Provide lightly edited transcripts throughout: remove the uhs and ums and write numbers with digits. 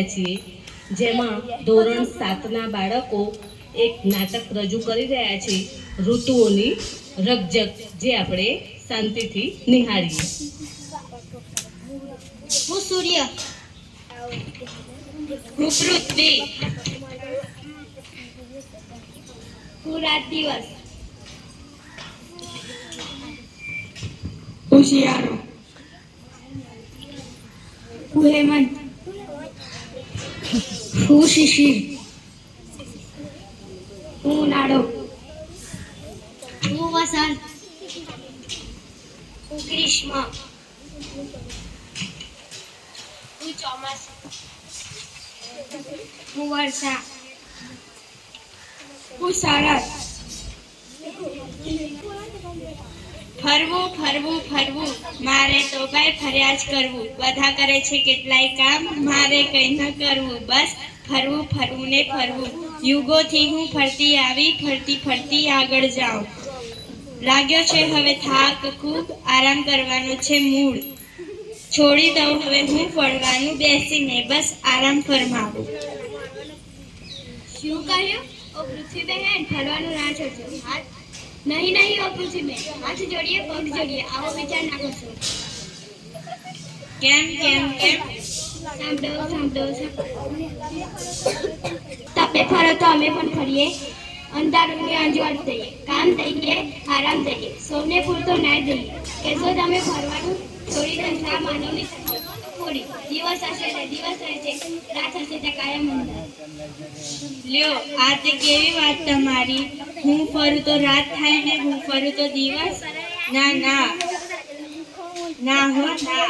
છીએ, જેમાં ધોરણ 7ના બાળકો એક નાટક રજૂ કરી રહ્યા છે, ઋતુઓની રકઝક, જે આપણે શાંતિથી નિહાળીએ. હું સૂર્ય, હું પૃથ્વી, હું રાત દિવસ, હું શિયાળો, હું હેમંત, હું શિશિર, હું ઉનાળો, હું વસંત, હું ગ્રીષ્મ, હું ચોમાસું, હું વર્ષા, હું શરદ. ફરવું ફરવું ફરવું, મારે તો ભાઈ ફર્યા જ કરવું. બધા કરે છે કેટલાય કામ, મારે કંઈ ન કરવું. બસ ફરવું ફરવું ને ફરવું. યુગોથી હું ફરતી આવી, ફરતી ફરતી આગળ જાઉં. લાગ્યો છે હવે થાક ખૂબ, આરામ કરવાનો છે મૂળ. છોડી દઉં હવે હું ફરવાનું, બેસીને બસ આરામ ફરમાવું. શું કહ્યું? ઓ પૃથ્વી બહેન, ફરવાનું ના છોડજો. નહીં નહીં ઓ પૃથ્વી બહેન, હાથ જોડીએ પગ જોડીએ, આવો વિચાર ના કરશો. કેમ કેમ કેમ? સાંભળો સાંભળો. તમે ફરો તો અમે પણ ફરીએ. અંધારું અંજવાળ દઈએ, કામ દઈએ, આરામ દઈએ, સૌને પૂરતો ન્યાય દઈએ. કહેશો તમે ફરવાનું છોડી દે, શા માનવની થોડી. દિવસ હશે ને દિવસ રહેશે, રાત હશે તે કાયમ અંદર. લ્યો, આ તે કેવી વાત તમારી. હું ફરું તો રાત થાય ને હું ફરું તો દિવસ? ના ના ના હો ના,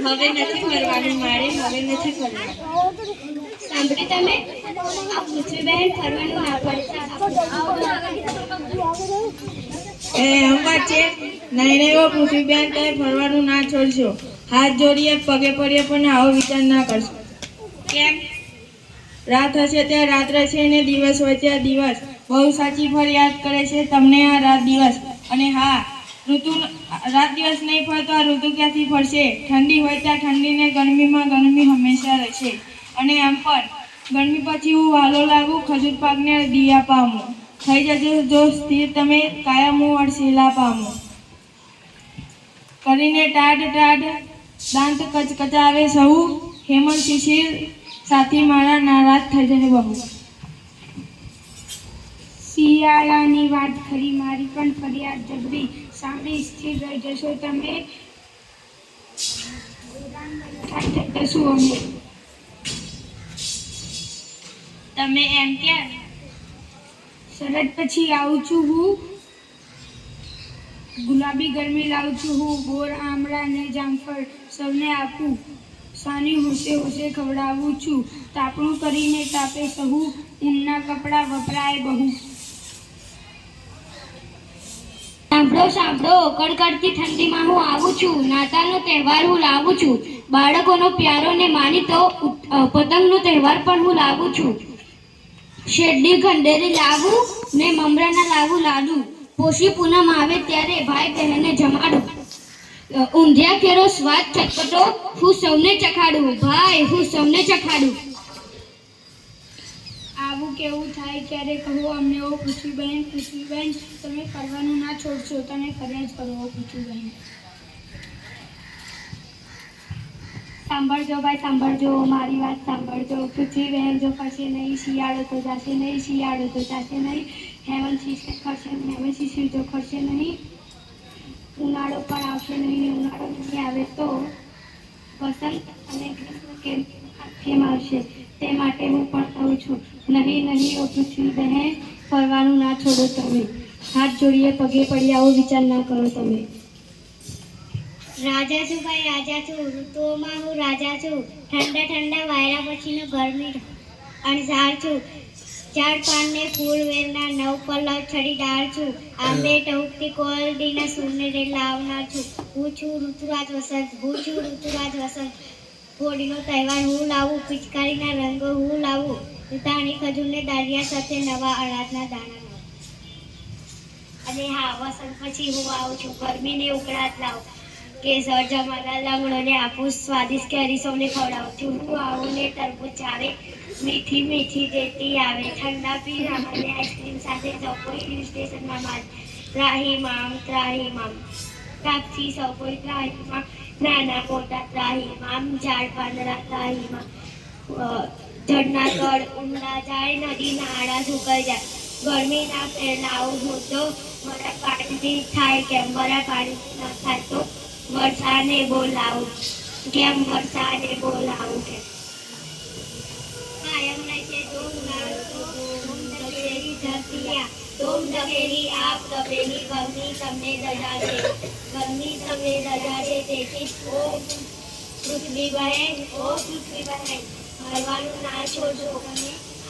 હવે નથી ફરવાનું મારે, હવે નથી ફરવાનું. સાંભળી તમે? આ પૃથ્વી બહેન ફરવાનું ના પડશે. એમ વાત છે? નહીં નહીં હો પૃથ્વી બેન, તમે ફરવાનું ના છોડશો. હાથ જોડીએ પગે પડીએ પણ આવો વિચાર ના કરશો. કેમ? રાત હશે ત્યાં રાત રહેશે ને દિવસ હોય ત્યાં દિવસ. બહુ સાચી ફરિયાદ કરે છે તમને આ રાત દિવસ. અને હા, ઋતુ રાત દિવસ નહીં ફરે તો આ ઋતુ ક્યાંથી ફરશે? ઠંડી હોય ત્યાં ઠંડી ને ગરમીમાં ગરમી હંમેશા રહેશે. અને એમ પણ ગરમી પછી હું વાલો લાગુ, ખજૂર પાકને દિયા પામું. થઈ જજો જો સ્થિર તમે, કાયમ હું અડસેલા પામું. કરીને ટાઢ ટાઢ દાંત કચકચાવે સહુ, હેમંત શિશિર સાથી મારા નારાજ થઈ જશે બહુ. શિયાળાની વાત ખરી, મારી પણ ફરિયાદ જબરી. સાંભળી સ્થિર રહી જશો તમે, જશું અમે. તમે એમ કેમ? શરદ પછી આવું છું હું, ગુલાબી ગરમી લાવું છું હું. બોર આમળા ને જામફળ સૌને આપું, સાની હોશે હોશે ખવડાવું છું. તાપણું કરીને તાપે સહુ, ઊનના કપડાં વપરાય બહુ. સાંભળો સાંભળો, કડકડતી ઠંડીમાં હું આવું છું. નાતાલનો તહેવાર હું લાવું છું. બાળકોનો પ્યારો ને માનીતો પતંગનો તહેવાર પણ હું લાવું છું. શેરડી ખંડેરી લાવું ને મમરાના લાવું લાડુ. પોષી પૂનમ આવે ત્યારે ભાઈ બહેનને જમાડું. ઊંધિયા કેરો સ્વાદ ચટપટો હું સૌને ચખાડું. ભાઈ હું સૌને ચખાડું. આવું કેવું થાય ક્યારે કહો અમને ઓ પૃથ્વી બહેન. પૃથ્વી બહેન, તમે ફરવાનું ના છોડશો, તમે ફર્યા જ કરો ઓ પૃથ્વી બહેન. સાંભળજો ભાઈ સાંભળજો, મારી વાત સાંભળજો. પૃથ્વી બહેન જો ફરશે નહીં, શિયાળો તો જશે નહીં, શિયાળો તો જશે નહીં. હેમંત શિશિર ફરશે નહીં, હેમંત શિશિર જો ફરશે નહીં. ઉનાળો પણ આવશે નહીં, ઉનાળો નહીં આવે તો વસંત અને ગ્રીષ્મ કેમ આવશે? તે માટે હું પણ કહું છું, નહીં નહીં ઓ પૃથ્વી બહેન, ફરવાનું ના છોડો તમે. હાથ જોડીએ પગે પડી આવો વિચાર ના કરો તમે. રાજા છું ભાઈ રાજા છું, ઋતુઓમાં હું રાજા છું. ઠંડા ઠંડા વાયરા પછીનો ગરમી અણસાર છું. ઝાડ પાનને ફૂલ વેરના નવ પલ્લવ છડી ડાળ છું. આંબે ટહુકતી કોયલડીના સૂરને રે લાવનાર છું. હું છું ઋતુરાજ વસંત, હું છું ઋતુરાજ વસંત. હોળીનો તહેવાર હું લાવું, પિચકારીના રંગો હું લાવું. ધાણી ખજૂરને દાળિયા સાથે નવા અનાજના દાણા. અને હા, વસંત પછી હું આવું છું, ગરમીને ઉકળાટ લાવું. કેસર જમાના લંગડોને આપું સ્વાદિષ્ટ કેરી સૌને ખવડાવું છું. હું આવું ને તરબૂચ આવે, મીઠી મીઠી દેતી આવે, ઠંડા પીણા અને આઈસ્ક્રીમ સાથે સૌ કોઈ હિલ સ્ટેશનમાં માર ત્રાહીમામ ત્રાહીમામ. કાપથી સૌ કોઈ ત્રાહીમામ, નાના મોટા ત્રાહીમામ, ઝાડ પાંદડા ત્રાહીમામ. ઝરણા તળ ઊંડા જાય, નદી નાળા સુકાઈ જાય, ગરમીના ફેલાવ હોતો મારા પાણીથી થાય કેમ, મારા પાણી ન થાય તો વરસાદને બોલાવું કેમ, વરસાદને બોલાવું કેમ. કાયમ રહેશે ધૂમ ધકેલી આપ તપેલી, ગરમી તમને રજા છે, ગરમી તમને રજા છે, તેથી ઓ પૃથ્વી બહેન, ઓ પૃથ્વી બહેન, હરવાનું ના છોડો,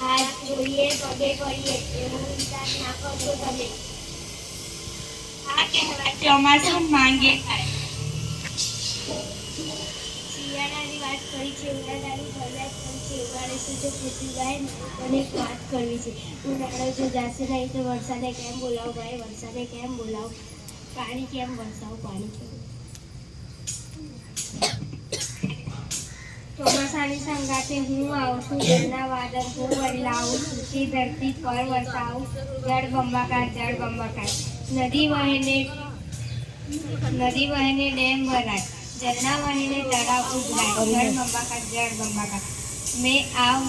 હાથ જોઈએ પગે પડીએ એવું વિચાર ના કરશો તમે. આ કહેવત ચોમાસું માંગે થાય. શિયાળાની વાત કરી છે, ઉનાળાની ફરિયાદ કરી છે, ઉનાળે શું છે પૃથ્વી બહેન, મને એક વાત કરવી છે. ઉનાળો જો જાશે નહીં તો વરસાદે કેમ બોલાવો ભાઈ, વરસાદે કેમ બોલાવો, પાણી કેમ વરસાવો, પાણી કેમ. ચોમાસાની સંગાતે હું આવું છું, જળના વાદળ હું બદલાવું છું, તે ધરતી પર વરસાવું, જળ બંબાકાર જળ બંબાકાર. નદી વહેને ડેમ ભરાય, ઝરણા વહેને તળાવ ઉભરાય, જળ બંબાકાર જળ બંબાકાર. મેં આવ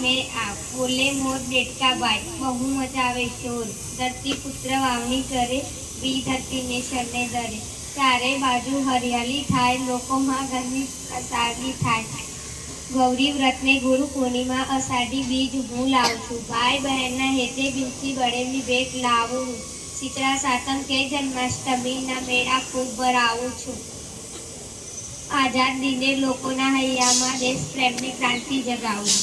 બોલે મોર દેડકા બાય, બહુ મજા આવે શોર, ધરતી પુત્ર વાવણી કરે, બી ધરતી ને શરણે ધરે, ચારે બાજુ હરિયાળી થાય, લોકોમાં ઘરની અષાઢી થાય. ગૌરી વ્રતને ગુરુ પૂર્ણિમા અષાઢી બીજ હું લાવું છું, ભાઈ બહેનના હેતે બિનતી બળેલી ભેટ લાવું છું, શીતળા સાતમ કે જન્માષ્ટમીના મેળા ખૂબ ભરાવું છું. આઝાદ દિને લોકોના હૈયામાં દેશ પ્રેમની ક્રાંતિ જગાવું.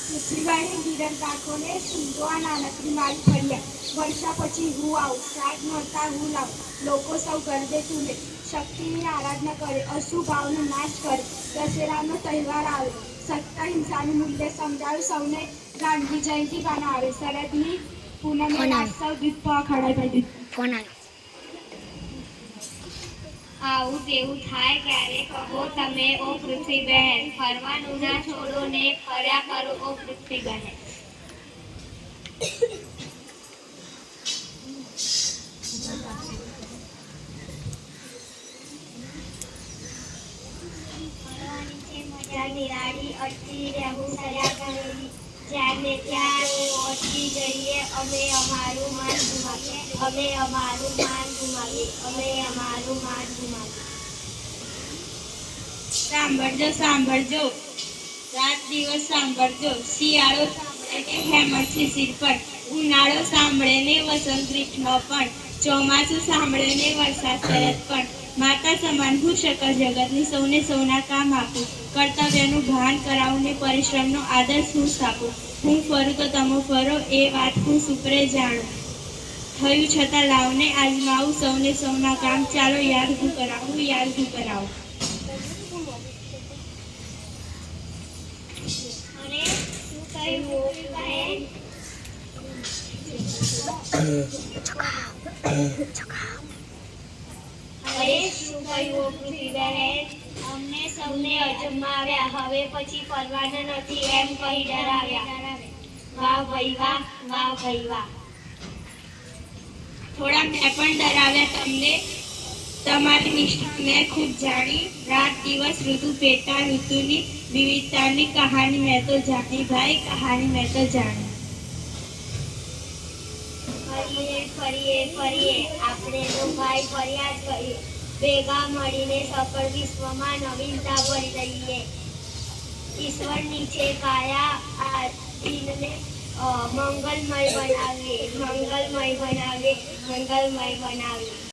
પૃથ્વીબાઈને ધીરજ રાખોને, સુંદો આ નાનકડી મારી ફરિયા, વર્ષા પછી હું આવું, શ્રાદ્ધ મળતા હું લાવું, લોકો સૌ ગરબે ઝૂલે, શક્તિની આરાધના કરે, અશુભ ભાવનો નાશ કરે, દશેરાનો તહેવાર આવે, સત્તા હિંસાનું મૂલ્ય સમજાવે, સૌને ગાંધી જયંતિ બનાવે, શરદની પૂનમે સૌ દૂધ પવા ખડાઈ ભાઈ દૂધ. આવું તેવું થાય ક્યારે કહો તમે ઓ પૃથ્વી બહેન, ફરવાનું ના છોડો ને ફર્યા કરો ઓ પૃથ્વી બહેન. ફરવાની છે મજા નિરાળી, અટકી રહેવું સજા કરેલી, જ્યાં ને ત્યાં પહોંચી જઈએ, અમે અમારું માન ગુમાવીએ, અમે અમારું માન ગુમાવીએ, અમે અમારું માન ગુમાવીએ. સાંભળજો સાંભળજો, રાત દિવસ સાંભળજો, શિયાળો સાંભળે ને હેમંત છે સિર પર, ઉનાળો સાંભળે ને વસંત ગ્રીષ્મ પણ, ચોમાસું સાંભળે ને વરસાદ શરદ પણ. માતા સમાન હું શકર જગતની, સૌને સૌના કામ આપું, કર્તવ્યનું ભાન કરાવું ને પરિશ્રમનો આદર્શ હું સ્થાપું. હું ફરું તો તમે ફરો એ વાત હું સુપરે જાણું, થયું છતાં લાવને આજમાવું, સૌને સૌના કામ ચાલો યાદ હું કરાવું, યાદ હું કરાવું. અને શું કહ્યું બહેન? અરે શું કહ્યું પૃથ્વી બહેન? અમને સૌને અજમાવ્યા, હવે પછી ફરવાના નથી એમ કહી ડરાવ્યા. વાહ ભાઈ વાહ, વાહ ભાઈ વાહ. થોડા મેં પણ ડરાવ્યા તમને, તમારી નિષ્ઠા મેં ખૂબ જાણી, રાત દિવસ ઋતુ પેટા ઋતુની વિવિધતાની કહાની મેં તો જાણી, ભાઈ કહાની મેં તો જાણી. ફરીએ આપણે તો ભાઈ ફરિયાદ કરીએ, ભેગા મળીને સફળ વિશ્વમાં નવીનતા ભરી દઈએ. ઈશ્વરની છે કાયા, આ દિનને મંગલમય બનાવીએ, મંગલમય બનાવીએ, મંગલમય બનાવીએ.